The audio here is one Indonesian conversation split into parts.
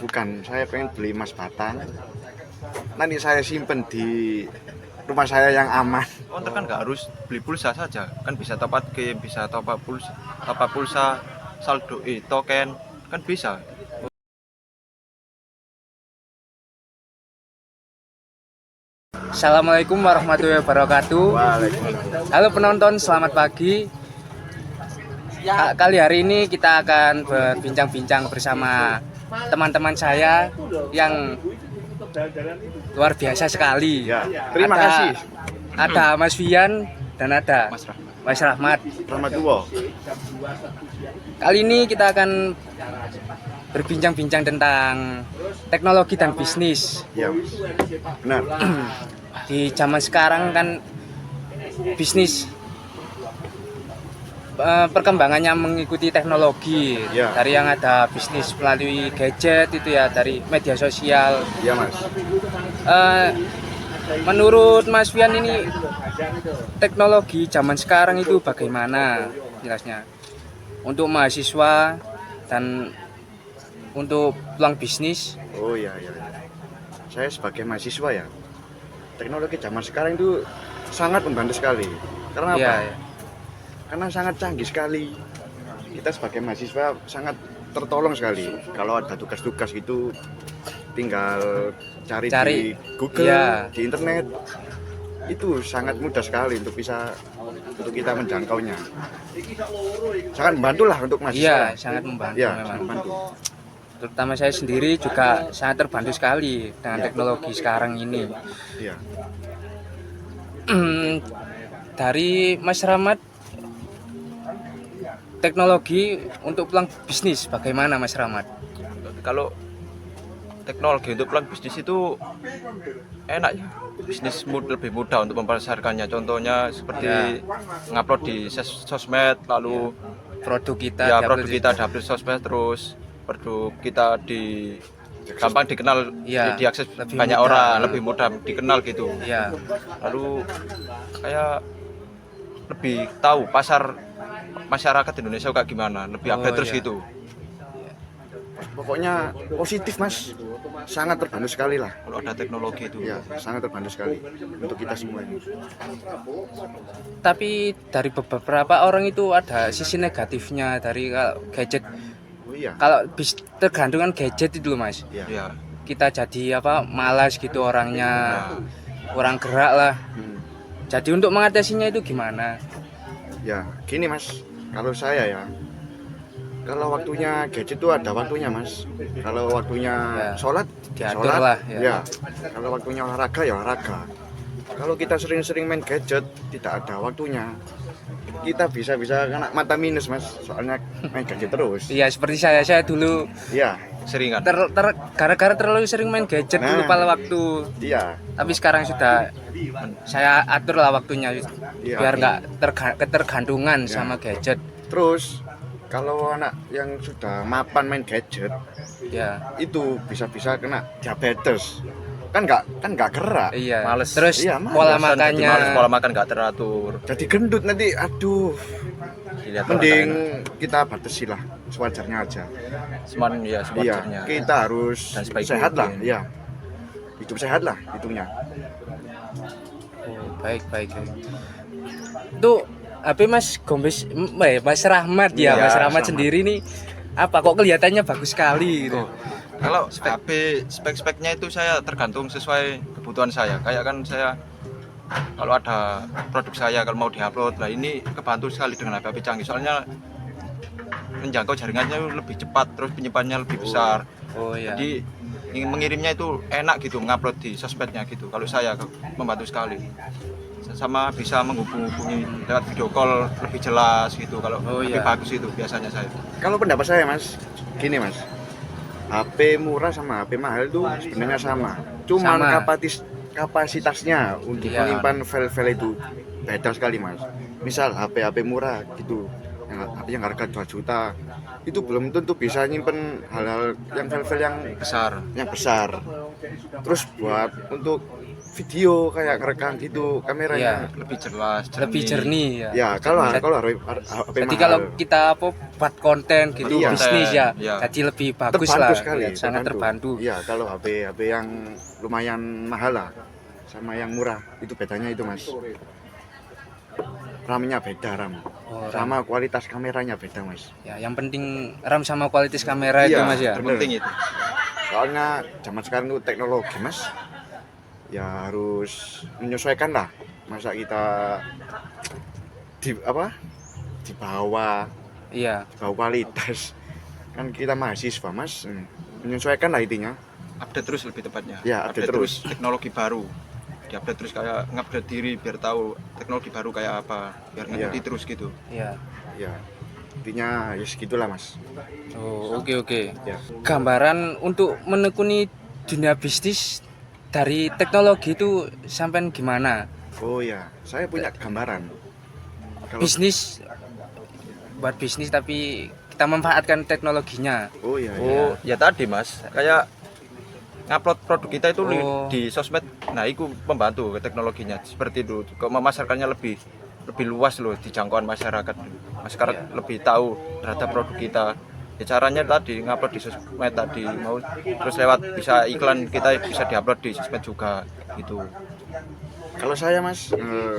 Bukan, saya pengen beli emas batang. Nanti saya simpen di rumah saya yang aman. Untuk kan nggak harus beli pulsa saja, kan bisa top up game, bisa top up pulsa, saldo token, kan bisa. Assalamualaikum warahmatullahi wabarakatuh. Waalaikumsalam. Halo penonton, selamat pagi. Kali hari ini kita akan berbincang-bincang bersama teman-teman saya yang luar biasa sekali. Ya, terima kasih. Ada Mas Fian dan ada Mas Rahmat. Mas Rahmat. Selamat tua. Kali ini kita akan berbincang-bincang tentang teknologi dan bisnis. Ya, benar. Di zaman sekarang kan bisnis perkembangannya mengikuti teknologi. Ya. Dari yang ada bisnis melalui gadget itu ya, dari media sosial. Ya, Mas. Menurut Mas Fian ini teknologi zaman sekarang itu bagaimana jelasnya untuk mahasiswa dan untuk peluang bisnis? Oh iya. Saya sebagai mahasiswa ya, teknologi zaman sekarang itu sangat membantu sekali. Karena apa? Iya. Karena sangat canggih sekali. Kita sebagai mahasiswa sangat tertolong sekali. Kalau ada tugas-tugas itu tinggal cari di Google, iya. di internet. Itu sangat mudah sekali untuk kita menjangkaunya. Sangat membantu lah untuk mahasiswa. Iya, sangat membantu Ya, memang. sangat membantu. Terutama saya sendiri juga sangat terbantu sekali dengan teknologi sekarang ini. Iya. Dari Mas Rahmat, teknologi untuk peluang bisnis bagaimana Mas Rahmat? Kalau teknologi untuk peluang bisnis itu enak ya, bisnis lebih mudah untuk mempasarkannya. Contohnya seperti ngupload di sosmed, lalu Produk kita ya diupload produk kita diupload sosmed, terus produk kita gampang dikenal, Ya, diakses lebih banyak mudah. orang, lebih mudah dikenal gitu. Ya, Lalu kayak lebih tahu pasar masyarakat Indonesia kayak gimana, lebih Oh, update terus iya. gitu. Pokoknya positif, Mas. Sangat terbantu sekali lah. Kalau ada teknologi itu. Ya, sangat terbantu sekali untuk kita semua ini. tapi dari beberapa orang itu ada sisi negatifnya dari gadget. Oh iya. Kalau tergantungan gadget itu loh Mas. Ya. Ya, Kita jadi malas gitu orangnya, kurang gerak lah. Jadi untuk mengatasinya itu gimana? Ya, gini Mas. Kalau saya ya, kalau waktunya gadget itu ada waktunya Mas. Kalau waktunya Ya, sholat, diatur sholat. lah, ya. Ya. Kalau waktunya olahraga ya olahraga. Kalau kita sering-sering main gadget, tidak ada waktunya. Kita bisa kena mata minus Mas. Soalnya main gadget terus. Iya seperti saya dulu Iya. sering kan. gara-gara terlalu sering main gadget dulu Nah. pada waktu. Iya. Tapi sekarang sudah saya atur lah waktunya Iya. biar nggak ketergantungan sama gadget. Terus kalau anak yang sudah mapan main gadget, Ya, itu bisa kena diabetes. Kan nggak gerak. iya. Males. Terus Iya, males. pola Jadi makannya, males, pola makan nggak teratur. Jadi gendut nanti, aduh. Dilihat Mending orang kita batasi lah, sewajarnya aja. lain. Iya, Sewajarnya. kita harus Dan sebaik sehat lah, mungkin. iya. Hidup sehat lah hitungnya. oh, baik. Itu HP Mas Gombes, Mas Rahmat ya, Iya, Mas Rahmat Rahmat. sendiri nih apa kok kelihatannya bagus sekali gitu. Kalau HP spek-speknya itu saya tergantung sesuai kebutuhan saya. Kayak kan saya kalau ada produk saya kalau mau diupload, lah ini kebantu sekali dengan HP canggih. Soalnya menjangkau jaringannya lebih cepat, terus penyimpanannya lebih besar. Oh iya. Jadi ingin mengirimnya itu enak gitu, ngupload di sosmednya gitu. Kalau saya membantu sekali. Sama bisa menghubungi lewat video call lebih jelas gitu. Kalau Oh, lebih iya. bagus itu biasanya saya. Kalau pendapat saya Mas, gini Mas. HP murah sama HP mahal itu sebenarnya sama. Cuman Sama. kapasitasnya untuk Iya. menyimpan file-file itu beda sekali Mas. Misal HP murah gitu, yang harga 2 juta itu belum tentu bisa nyimpen hal-hal yang file-file yang besar. Terus buat untuk video kayak ngerekam gitu kameranya lebih jelas, lebih jernih ya. ya kalau HP Jadi mahal. kalau kita buat konten gitu Iya. bisnis ya, Iya. jadi lebih bagus terbantu lah, sekali, ya, sangat terbantu. Iya, kalau HP yang lumayan mahal lah sama yang murah itu bedanya itu mas. RAM-nya beda RAM, Oh, RAM. sama kualitas kameranya beda mas. Ya, yang penting RAM sama kualitas kamera itu Iya, mas ya. terpenting itu. Soalnya zaman sekarang itu teknologi mas, ya harus menyesuaikan lah. Masa kita di bawah Iya, kualitas, kan kita mahasiswa mas, menyesuaikan lah intinya. Update terus lebih tepatnya. Ya, update terus. Teknologi baru. Diupdate terus, kayak ngupdate diri biar tahu teknologi baru kayak apa, biar ngikuti terus gitu. iya. Ya intinya ya segitulah mas. Oh, oke. Ya. Gambaran untuk menekuni dunia bisnis dari teknologi itu sampai gimana? Oh ya, saya punya gambaran. Kalau Bisnis buat bisnis tapi kita memanfaatkan teknologinya. oh ya, Oh, ya tadi mas, kayak ngupload produk kita itu Oh. di sosmed, nah itu membantu ke teknologinya seperti itu, kok memasarkannya lebih luas loh, dijangkauan masyarakat lebih tahu terhadap produk kita. Ya caranya tadi ngupload di sosmed tadi, mau terus lewat bisa iklan kita bisa diupload di sosmed juga gitu. kalau saya mas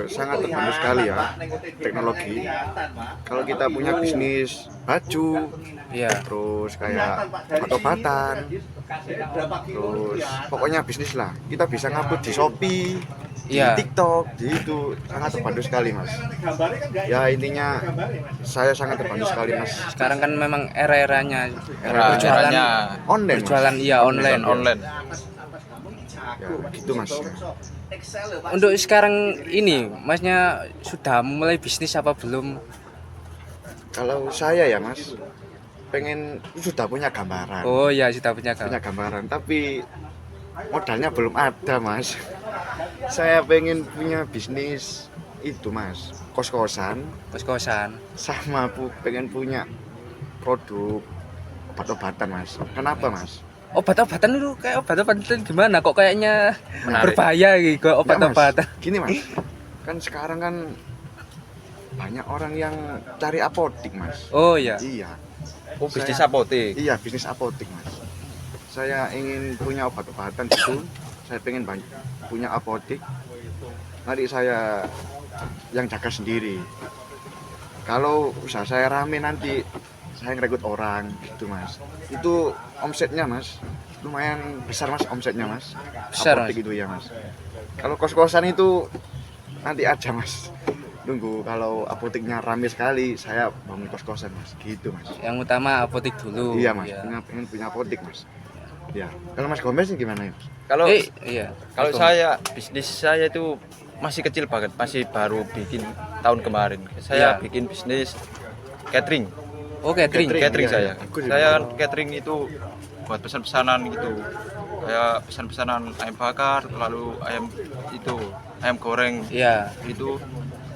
sangat terbantu sekali ya teknologi. Kalau kita punya bisnis baju, Iya. terus kayak obat-obatan, terus pokoknya bisnis lah, kita bisa ngupload di Shopee, Iya. di TikTok, di itu sangat terbantu sekali mas. Ya intinya saya sangat terbantu sekali mas. Sekarang kan memang era-eranya Eranya Online mas. berjualan iya online. online. Ya, gitu mas. Untuk sekarang ini, masnya sudah mulai bisnis apa belum? Kalau saya ya mas, pengen sudah punya gambaran, Oh ya, sudah punya punya gambaran, tapi modalnya belum ada mas. Saya pengen punya bisnis itu mas, kos-kosan, kos-kosan. sama pengen punya produk obat-obatan mas. Kenapa mas? Obat-obatan itu kayak obat-obatan gimana? Kok kayaknya Menarik. berbahaya gitu Enggak, obat-obatan? Mas. Gini mas, kan sekarang kan banyak orang yang cari apotik mas. Oh ya. Iya, Oh, bisnis apotek. iya bisnis apotik mas. Saya ingin punya obat-obatan gitu. Saya pengen punya apotik. Nanti saya yang jaga sendiri. Kalau usaha saya rame nanti saya ngerekrut orang gitu mas. Itu omsetnya mas lumayan besar mas, omsetnya mas. Besar, Apotik itu ya mas. Kalau kos-kosan itu nanti aja mas. Nunggu kalau apoteknya rame sekali saya bangun kos-kosan mas. Gitu mas. Yang utama apotik dulu. Iya mas, Ya. pengen punya apotek mas. Ya. Kalau Mas Gomez ini gimana ya? Mas? Kalau Iya. kalau saya, bisnis saya itu masih kecil banget, masih baru bikin tahun kemarin. Saya Iya. bikin bisnis catering. Oh catering. Catering iya, saya. iya. Aku juga. Saya kan catering itu buat pesan-pesanan gitu. Kayak pesan-pesanan ayam bakar, lalu ayam goreng Iya. itu.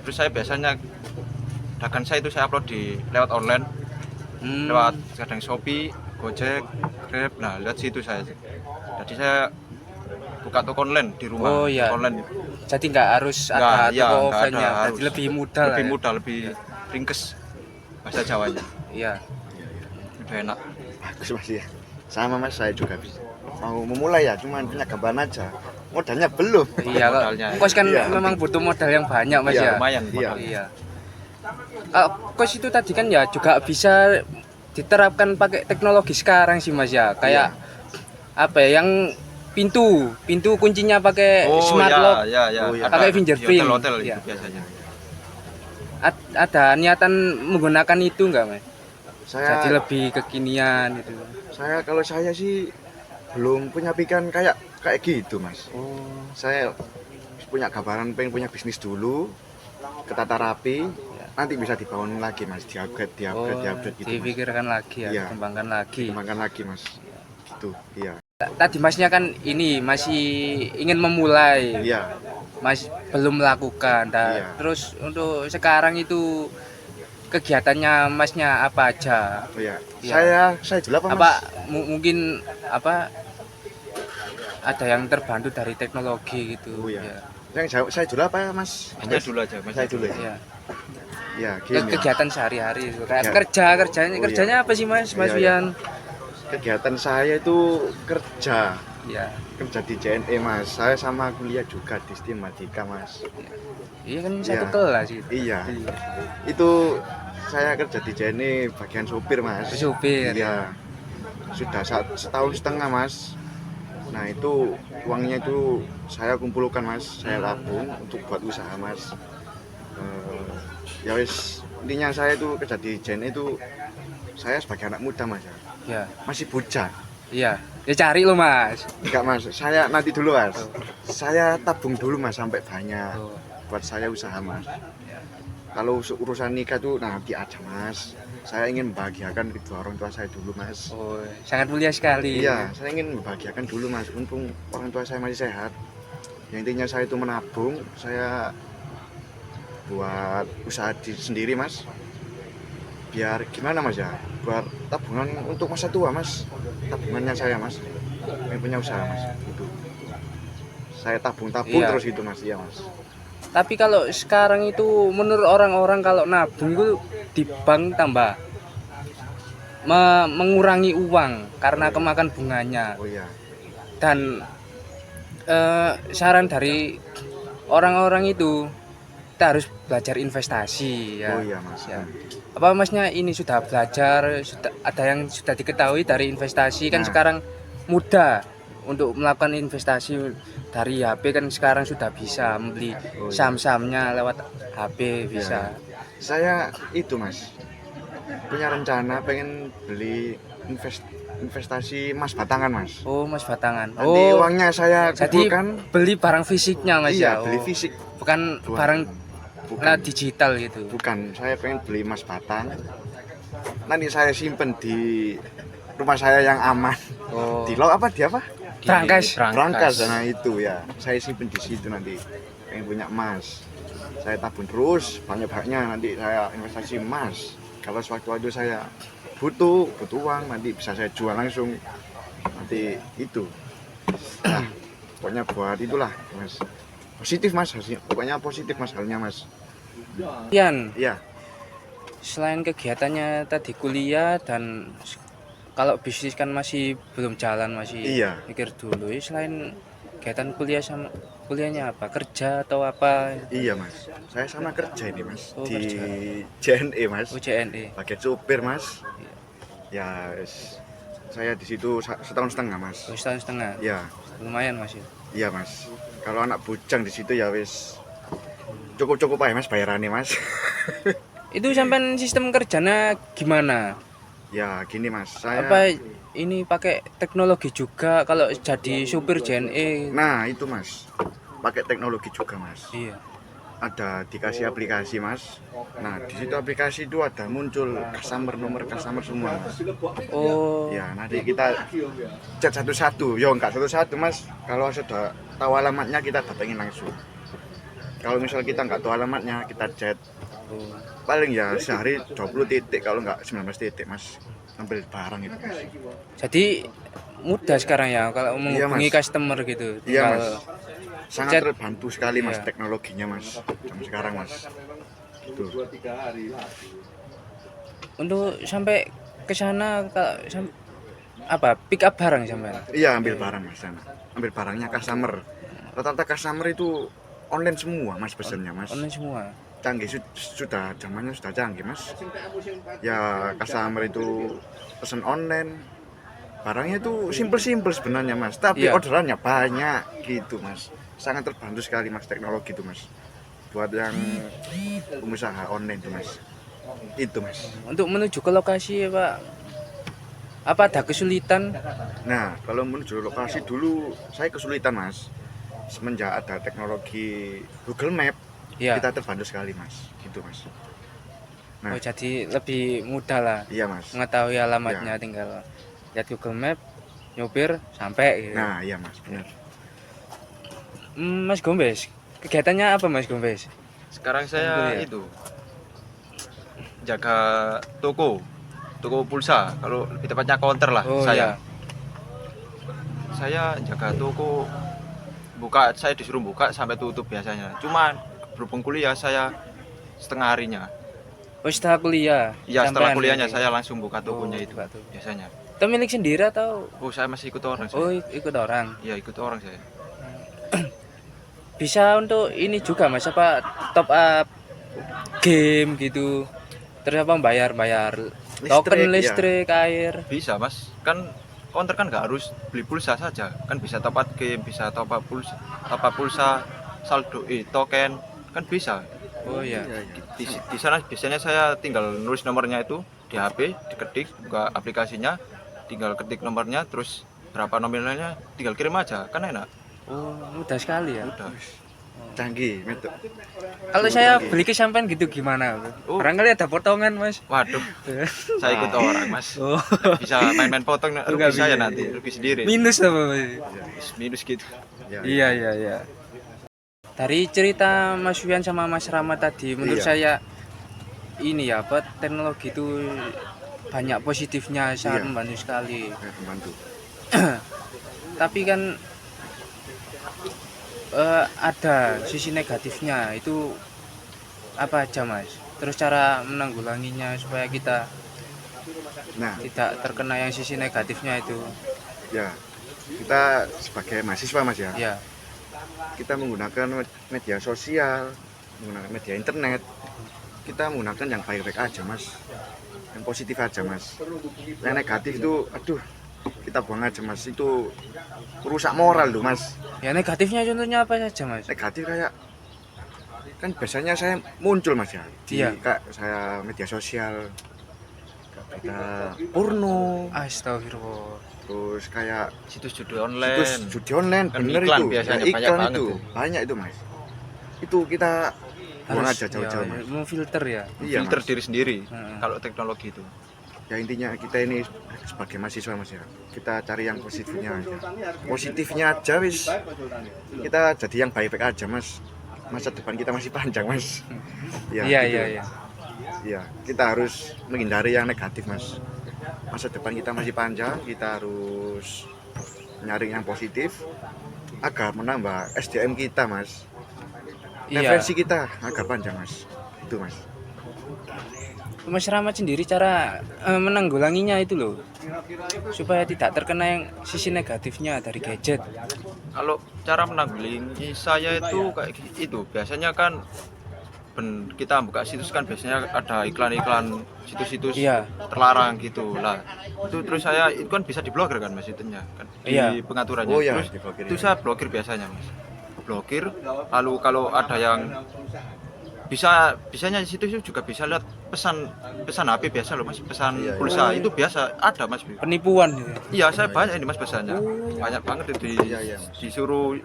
Terus saya biasanya dagangan saya itu saya upload lewat online, lewat kadang Shopee, Gojek, Grab. Nah, lihat situ saya. Jadi saya buka toko online di rumah. Oh, iya. Toko online. Jadi nggak harus Nggak, ada iya, toko nggak offline-nya. ada, Jadi harus. lebih mudah lah Lebih ya. mudah, lebih ringkes bahasa Jawanya. Iya. Lebih enak. Bagus mas ya. Sama mas, saya juga mau memulai ya, cuman punya gambaran aja. Modalnya belum. Iya, Modalnya. kos kan Iya. memang butuh modal yang banyak mas Iya, ya. Lumayan Iya. modalnya. Iya. Kos itu tadi kan ya juga bisa diterapkan pakai teknologi sekarang sih mas ya. Kayak apa ya, yang pintu kuncinya pakai smart lock. Ya, ya. Oh, iya. Ada Pakai di fingerprint. hotel-hotel Iya. itu biasanya. Ada niatan menggunakan itu enggak mas? Jadi Saya lebih kekinian gitu. kalau saya sih belum punya pikiran kayak gitu mas. Oh. Saya punya gambaran pengen punya bisnis dulu, ketata rapi, nanti bisa dibangun lagi mas, diupgrade gitu mas. Dipikirkan lagi ya, Iya. dikembangkan lagi. Kembangkan lagi mas. Gitu, iya. Tadi masnya kan ini masih ingin memulai, Iya. mas belum melakukan. Iya. Terus untuk sekarang itu kegiatannya Masnya apa aja? Oh ya, Iya. saya dulu apa Mas? Apa mungkin apa ada yang terbantu dari teknologi gitu? Oh ya. Ya. Saya dulu apa Mas? Hanya dulu aja Mas. Saya dulu ya. Ya. Ya, gini. Kegiatan sehari-hari itu kayak Ya. kerjanya Oh, iya. kerjanya apa sih Mas Iya, iya. Wian? Kegiatan saya itu kerja Ya. di JNE Mas. Saya sama kuliah juga di Stimatika Mas. Iya kan satu Iya. kelas gitu. Iya. Itu saya kerja di JNE bagian sopir Mas. Supir. Iya. Sudah setahun setengah Mas. Nah itu uangnya itu saya kumpulkan Mas. Saya tabung untuk buat usaha Mas. Ya wis intinya saya itu kerja di JNE itu saya sebagai anak muda Mas ya. Ya. Masih bocah. Iya. Ya cari lo Mas. Enggak Mas, saya nanti dulu Mas. Saya tabung dulu Mas sampai banyak Oh. buat saya usaha Mas. Kalau urusan nikah tuh nanti aja Mas. Saya ingin membahagiakan kedua orang tua saya dulu Mas. Oh, sangat mulia sekali. Iya, saya ingin membahagiakan dulu Mas. Untung orang tua saya masih sehat. Yang intinya saya itu menabung, saya buat usaha sendiri Mas. Biar gimana Mas ya? Buat tabungan untuk masa tua Mas. Tabungannya saya Mas. Yang punya usaha Mas. Itu. Saya tabung-tabung Iya. terus gitu Mas. Iya Mas. Tapi kalau sekarang itu menurut orang-orang kalau nabung itu di bank tambah mengurangi uang karena kemakan bunganya. Oh iya. Dan saran dari orang-orang itu kita harus belajar investasi ya. Oh iya Mas. Ya. Apa Masnya ini sudah belajar, sudah ada yang sudah diketahui dari investasi kan Nah. sekarang mudah untuk melakukan investasi dari HP kan sekarang sudah bisa membeli Oh, iya. saham-sahamnya lewat HP bisa. Saya itu Mas punya rencana pengen beli investasi emas batangan Mas. Oh Mas batangan. Nanti Oh uangnya saya jadi kumpulkan. beli barang fisiknya Mas Iya, ya. beli Oh, fisik. bukan Bukan. barang Bukan. digital gitu. Bukan, saya pengen beli emas batang. Nanti saya simpen di rumah saya yang aman. Oh. Di apa? Di apa? Berangkas. Berangkas. Nah itu ya. Saya simpen di situ nanti. Pengen punya emas. Saya tabung terus banyak-banyaknya nanti saya investasi emas. Kalau sewaktu-waktu saya butuh uang nanti bisa saya jual langsung. Nanti itu. Nah, pokoknya buat itulah Mas. Positif Mas, pokoknya positif Mas halnya Mas. Ian, Iya. selain kegiatannya tadi kuliah dan kalau bisnis kan masih belum jalan masih Iya. mikir dulu. Selain kegiatan kuliah sama kuliahnya apa? Kerja atau apa? Iya Mas, saya sama kerja ini Mas Oh, di kerja. JNE Mas, UJNE. bagian supir Mas. Ya, saya di situ setahun setengah Mas. Oh, setahun setengah. Ya, Lumayan Mas ya. iya Mas. Kalau anak bujang di situ ya wis cukup aja Mas bayarannya Mas. Itu sampai sistem kerjanya gimana? Ya gini Mas, saya. Apa ini pakai teknologi juga kalau jadi supir JNE? Nah itu Mas, pakai teknologi juga Mas. Iya. Ada dikasih aplikasi Mas. Nah di situ aplikasi itu ada muncul nomor customer semua Mas. Oh. Ya nanti kita chat satu-satu. Yo enggak satu-satu Mas. Kalau sudah tahu alamatnya kita datengin langsung. Kalau misal kita nggak tahu alamatnya kita chat. Oh. Paling ya sehari 20 titik kalau nggak 19 titik Mas. Ambil barang itu Mas. Jadi mudah sekarang ya kalau Iya, menghubungi Mas. customer gitu. Iya Tinggal Mas. Sangat chat. terbantu sekali Mas Iya. teknologinya Mas. Zaman sekarang Mas. Gitu. Untuk sampai ke sana kalau apa pick up barang sampai. Iya ambil barang Mas sana. Ambil barangnya customer. Rata-rata customer itu online semua Mas pesennya Mas. Online semua. Canggih sudah zamannya sudah canggih Mas. Ya customer itu pesen online. Barangnya itu simple sebenarnya Mas. Tapi Iya. orderannya banyak gitu Mas. Sangat terbantu sekali Mas teknologi itu Mas. Buat yang pengusaha online itu Mas. Itu Mas. Untuk menuju ke lokasi Pak, apa ada kesulitan? Nah, kalau menuju lokasi dulu saya kesulitan Mas. Semenjak ada teknologi Google Map, Ya. kita terbantu sekali Mas. Gitu Mas. Nah. Oh, jadi lebih mudah lah Iya Mas. mengetahui alamatnya, tinggal lihat Google Map, nyopir sampai gitu. Nah, iya Mas, benar. Mas Gombes, kegiatannya apa Mas Gombes? Sekarang saya Kuliah. itu jaga toko pulsa, kalau lebih tepatnya counter lah. Oh saya ya. saya jaga toko, saya disuruh buka sampai tutup biasanya. Cuma berhubung kuliah saya setengah harinya. Oh setelah kuliah. Iya, setelah sampean kuliahnya berarti? saya langsung buka tokonya Oh, itu buka toko. biasanya. Itu milik sendiri atau? Oh, saya masih ikut orang Oh saya. ikut orang. Iya, ikut orang saya. Bisa untuk ini juga mas apa top up game gitu. Terus apa bayar token Listrik, listrik, air. Bisa, Mas. Kan counter kan nggak harus beli pulsa saja. Kan bisa top up game, bisa top up pulsa, saldo token, kan bisa. Oh iya. Iya, iya. Di sana biasanya saya tinggal nulis nomornya itu di HP, diketik, buka aplikasinya, tinggal ketik nomornya, terus berapa nominalnya, tinggal kirim aja, kan enak. Oh mudah sekali ya. Udah. Canggih, metode. Kalau saya beli ke sampean gitu gimana? Oh. Barangkali ada potongan mas. Waduh, saya ikut orang, Mas. Oh. Bisa main-main potong, rugi Nggak saya bisa. nanti, rugi sendiri. Minus apa mas? Minus gitu. Ya, Iya iya iya. Dari cerita Mas Wian sama Mas Rama tadi, menurut Iya. saya ini ya, apa teknologi itu banyak positifnya, sangat Iya. membantu sekali. Saya membantu. Tapi kan ada sisi negatifnya itu apa aja mas? Terus cara menanggulanginya supaya kita Nah, tidak terkena yang sisi negatifnya itu. ya kita sebagai mahasiswa mas ya, Ya, kita menggunakan media sosial, menggunakan media internet, kita menggunakan yang baik-baik aja mas, yang positif aja mas. Yang negatif itu, aduh, kita buang aja mas, itu merusak moral loh mas. ya negatifnya contohnya apa saja mas? Negatif kayak kan biasanya saya muncul mas ya di Iya. kayak saya media sosial, kita porno, Astagfirullah. terus kayak Situs judi online. situs judi online, Kan bener iklan itu. biasanya, Ya, banyak iklan banget itu tuh. banyak itu mas. Itu kita buang Harus aja jauh-jauh ya, mas. memfilter ya. Iya Filter mas. diri sendiri. Heeh. Kalau teknologi itu. Ya intinya kita ini sebagai mahasiswa mas ya, kita cari yang positifnya aja. Positifnya aja wis. Kita jadi yang baik-baik aja mas. Masa depan kita masih panjang mas. Ya, Iya gitu. iya iya. Ya, kita harus menghindari yang negatif mas. Masa depan kita masih panjang, kita harus nyari yang positif agar menambah SDM kita mas. Iya. Referensi kita agar panjang mas. Itu mas. Mas Rahmat sendiri cara menanggulanginya itu loh, supaya tidak terkena yang sisi negatifnya dari gadget. Kalau cara menanggulangi saya itu kayak itu biasanya kan kita buka situs kan biasanya ada iklan-iklan situs-situs Iya. terlarang gitu lah. Itu terus saya itu kan bisa diblokir kan mas itunya kan di Iya. pengaturannya. Oh iya, Terus diblokir, itu ya. saya blokir biasanya mas. Blokir. Lalu kalau ada yang bisanya di situ juga bisa lihat pesan HP biasa loh mas, pesan Iya, iya. pulsa itu biasa ada mas. Penipuan gitu. Iya saya banyak ini mas pesannya, banyak banget itu Iya, iya, Mas. disuruh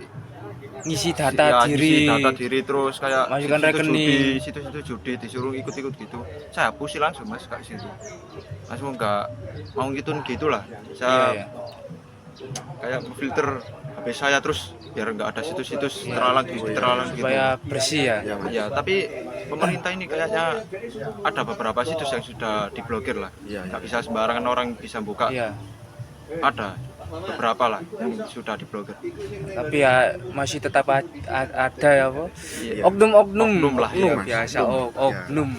Ngisi ya, data ngisi diri. data diri terus kayak Masukkan situs rekening. judi, situs judi disuruh ikut-ikut gitu. Saya hapus sih langsung mas kayak situ, langsung nggak mau gitulah. Iya, Saya iya. kayak filter HP saya terus biar nggak ada situs-situs terlarang gitu. Supaya bersih ya. Ya mas. Ya tapi pemerintah ini kayaknya ada beberapa situs yang sudah diblokir lah. Iya, Nggak bisa sembarangan orang bisa buka. Iya. Ada beberapa lah yang sudah diblokir. Tapi ya masih tetap ada ya apa? Iya. Oknum-oknum Oknum lah, iya, Mas. biasa. Oknum. Oknum.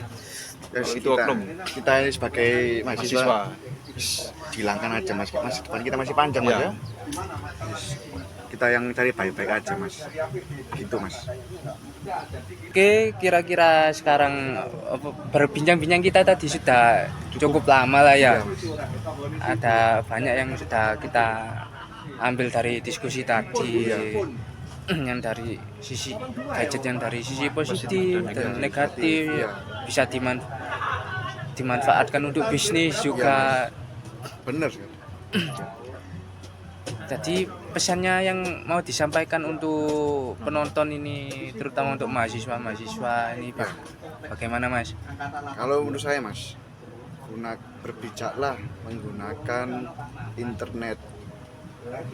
Ya, Itu oknum. kita ini sebagai mahasiswa, Mahasiswa. hilangkan aja mas. Masa depan kita masih panjang mas Iya. ya. Kita yang cari baik-baik aja mas. Itu mas. Oke, kira-kira sekarang berbincang-bincang kita tadi sudah cukup lama lah ya. Iya, Mas. Ada banyak yang sudah kita ambil dari diskusi tadi. Yang dari sisi gadget, yang dari sisi positif dan negatif, Iya. bisa dimanfaatkan untuk bisnis juga. Bener kan? Jadi pesannya yang mau disampaikan untuk penonton ini, terutama untuk mahasiswa ini, bagaimana mas? Kalau menurut saya mas, berbijaklah menggunakan internet,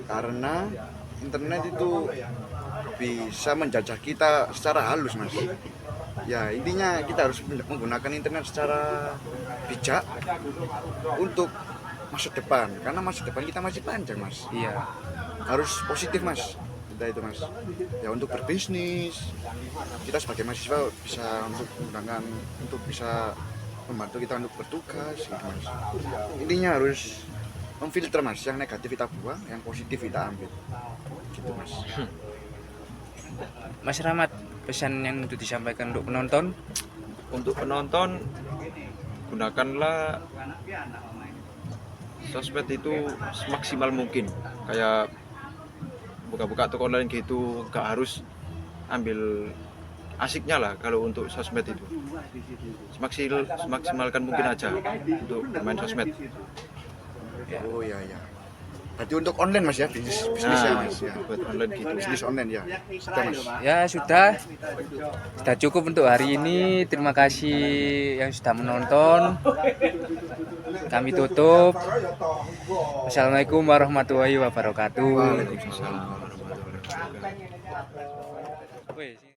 karena internet itu bisa menjajah kita secara halus mas. Ya intinya kita harus menggunakan internet secara bijak untuk masa depan, karena masa depan kita masih panjang mas. Iya. Harus positif mas, kita itu mas. Ya untuk berbisnis, kita sebagai mahasiswa bisa untuk menggunakan, untuk bisa membantu kita untuk bertugas gitu mas. Intinya harus memfilter mas, yang negatif kita buang, yang positif kita ambil gitu mas. Mas Rahmat, pesan yang untuk disampaikan untuk penonton? Untuk penonton, gunakanlah sosmed itu semaksimal mungkin. Kayak buka-buka toko online gitu, gak harus ambil asiknya lah kalau untuk sosmed itu. Semaksimalkan mungkin aja untuk bermain sosmed. Oh iya ya. Berarti untuk online mas ya, bisnisnya mas ya. Buat online gitu. Bisnis online ya. Sudah mas. Ya sudah cukup untuk hari ini. Terima kasih yang sudah menonton. Kami tutup. Assalamualaikum warahmatullahi wabarakatuh. Waalaikumsalam. Assalamualaikum warahmatullahi wabarakatuh. Wih.